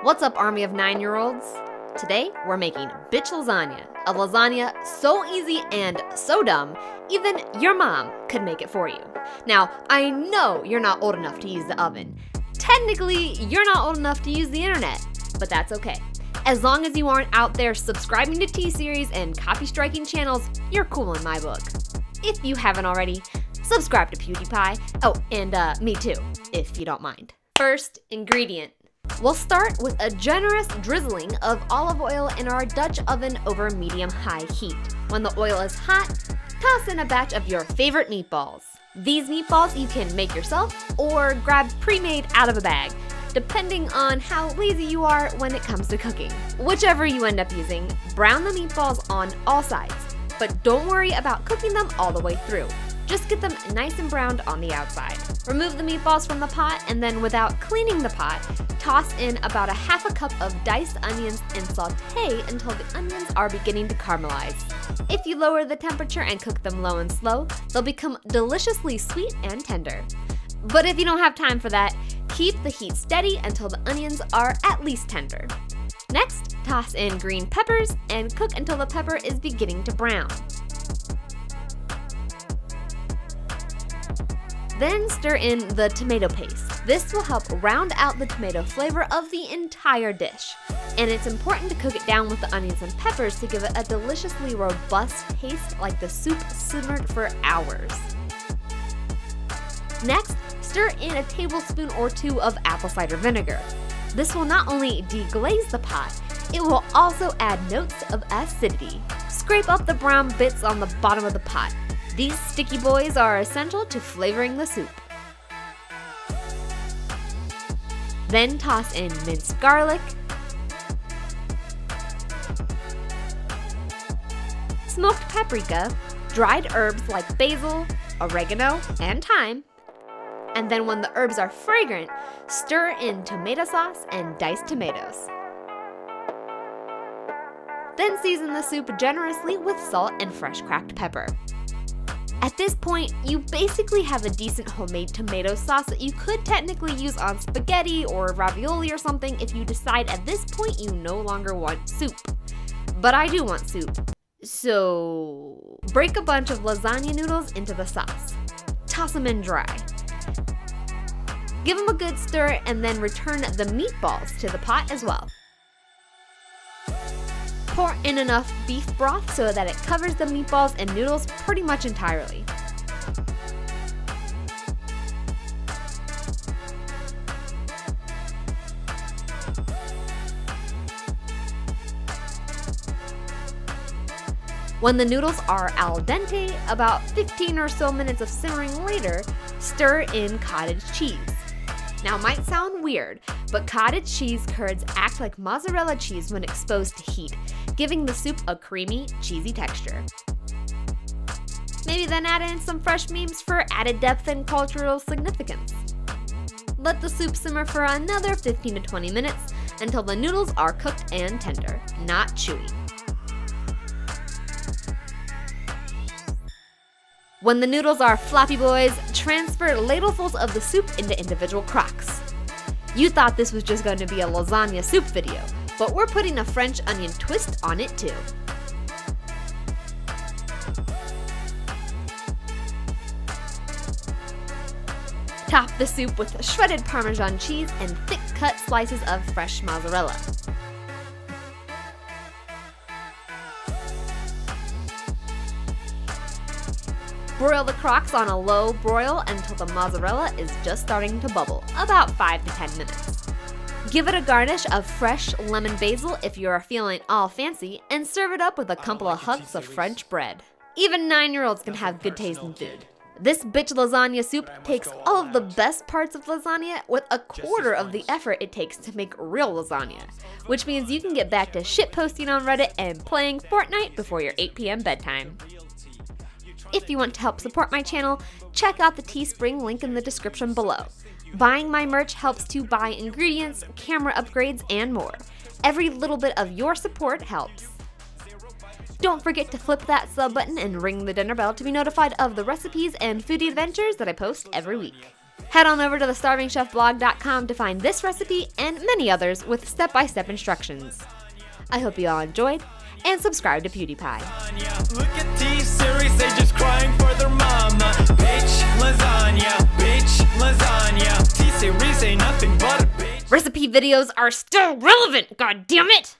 What's up, army of 9-year-olds? Today, we're making bitch lasagna, a lasagna so easy and so dumb, even your mom could make it for you. Now, I know you're not old enough to use the oven. Technically, you're not old enough to use the internet, but that's okay. As long as you aren't out there subscribing to T-Series and copy-striking channels, you're cool in my book. If you haven't already, subscribe to PewDiePie. Oh, and me too, if you don't mind. First ingredient. We'll start with a generous drizzling of olive oil in our Dutch oven over medium-high heat. When the oil is hot, toss in a batch of your favorite meatballs. These meatballs you can make yourself or grab pre-made out of a bag, depending on how lazy you are when it comes to cooking. Whichever you end up using, brown the meatballs on all sides, but don't worry about cooking them all the way through. Just get them nice and browned on the outside. Remove the meatballs from the pot and then, without cleaning the pot, toss in about a half a cup of diced onions and saute until the onions are beginning to caramelize. If you lower the temperature and cook them low and slow, they'll become deliciously sweet and tender. But if you don't have time for that, keep the heat steady until the onions are at least tender. Next, toss in green peppers and cook until the pepper is beginning to brown. Then stir in the tomato paste. This will help round out the tomato flavor of the entire dish. And it's important to cook it down with the onions and peppers to give it a deliciously robust taste, like the soup simmered for hours. Next, stir in a tablespoon or two of apple cider vinegar. This will not only deglaze the pot, it will also add notes of acidity. Scrape up the brown bits on the bottom of the pot. These sticky boys are essential to flavoring the soup. Then toss in minced garlic, smoked paprika, dried herbs like basil, oregano, and thyme. And then when the herbs are fragrant, stir in tomato sauce and diced tomatoes. Then season the soup generously with salt and fresh cracked pepper. At this point, you basically have a decent homemade tomato sauce that you could technically use on spaghetti or ravioli or something if you decide at this point you no longer want soup. But I do want soup. So break a bunch of lasagna noodles into the sauce. Toss them in dry. Give them a good stir and then return the meatballs to the pot as well. Pour in enough beef broth so that it covers the meatballs and noodles pretty much entirely. When the noodles are al dente, about 15 or so minutes of simmering later, stir in cottage cheese. Now, it might sound weird, but cottage cheese curds act like mozzarella cheese when exposed to heat, giving the soup a creamy, cheesy texture. Maybe then add in some fresh memes for added depth and cultural significance. Let the soup simmer for another 15 to 20 minutes until the noodles are cooked and tender, not chewy. When the noodles are floppy boys, transfer ladlefuls of the soup into individual crocks. You thought this was just going to be a lasagna soup video, but we're putting a French onion twist on it too. Top the soup with shredded Parmesan cheese and thick-cut slices of fresh mozzarella. Broil the crocks on a low broil until the mozzarella is just starting to bubble, about 5 to 10 minutes. Give it a garnish of fresh lemon basil if you are feeling all fancy, and serve it up with a couple of hunks of French bread. Even 9-year-olds can have good tasting food. This bitch lasagna soup takes all of the best parts of lasagna with a quarter of the effort it takes to make real lasagna, which means you can get back to shitposting on Reddit and playing Fortnite before your 8 p.m. bedtime. If you want to help support my channel, check out the Teespring link in the description below. Buying my merch helps to buy ingredients, camera upgrades, and more. Every little bit of your support helps. Don't forget to flip that sub button and ring the dinner bell to be notified of the recipes and foodie adventures that I post every week. Head on over to thestarvingchefblog.com to find this recipe and many others with step-by-step instructions. I hope you all enjoyed, and subscribe to PewDiePie. Look at T-Series, they just crying for their mama. Bitch, lasagna, bitch, lasagna. T-Series ain't nothing but a bitch. Recipe videos are still relevant, god damn it!